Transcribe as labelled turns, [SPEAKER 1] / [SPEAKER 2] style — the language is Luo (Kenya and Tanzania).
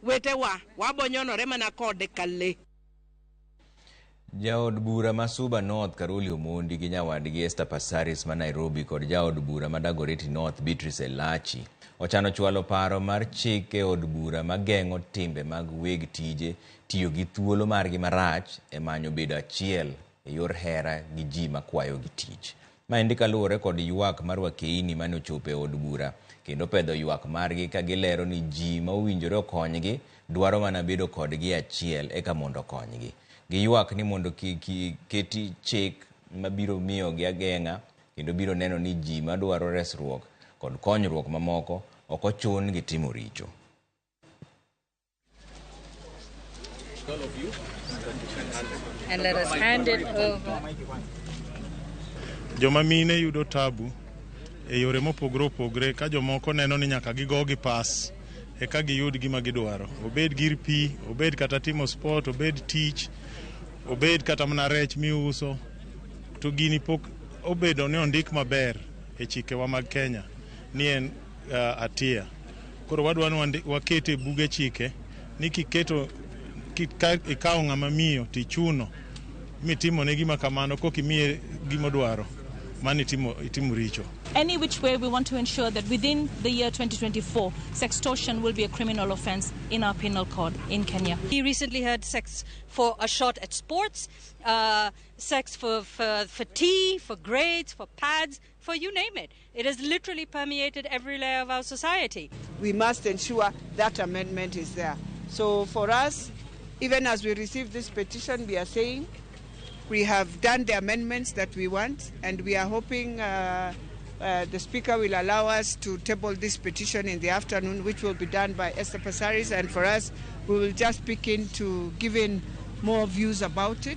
[SPEAKER 1] wetewa wabonyonore mana kode kale.
[SPEAKER 2] Jaod bura ma Suba North Caroli Omondi gi nyawadgi Esther Passaris ma Nairobi kod jaod bura ma Dagoretti North Beatrice Elachi ochano chwalo paro mar chike od bura ma geng'o timbe mag weg tije tiyo gi thuolo margi marach e manyo bedo achiel e yor hera gi ji makwayo gi tich. Ma indi kaluwore kod ywak mar wakeini mane ochopo e od bura kendo pedho ywak margi ka gilero ni ji ma owinjore okonygi dwaro mana bedo kodgi achiel eka mondo okonygi. Giywak ni mondo keti chik mabiro miyo gi ageng'a kendo biro neno ni ji madwaro resruok kod konyruok mamoko ok ochun gi timo richo.
[SPEAKER 3] And let us hand it over.
[SPEAKER 4] Joma mine yudo tabu e yore mopogre opogre ka jomoko neno ni nyaka gigogi pas eka giyud gima gidwaro. Obed gir pi, obed kata timo sport, obed tich, obed kata mana rech miuso, to gini pok obedo ni ondik maber e chikewa mag Kenya ni en atia. Koro wadwa ni wakete buge chike ni kiketo ikawo ng'ama miyo tichuno mitimo ne gima kamano kokimiye gima dwaro mani itimo richo.
[SPEAKER 5] Any which way, we want to ensure that within the year 2024, sextortion will be a criminal offence in our penal code in Kenya.
[SPEAKER 3] He recently had sex for a shot at sports, sex for tea, for grades, for pads, for you name it. It has literally permeated every layer of our society.
[SPEAKER 1] We must ensure that amendment is there. So for us, even as we receive this petition, we are saying we have done the amendments that we want, and we are hoping the Speaker will allow us to table this petition in the afternoon, which will be done by Esther Passaris, and for us, we will just begin to give in more views about it.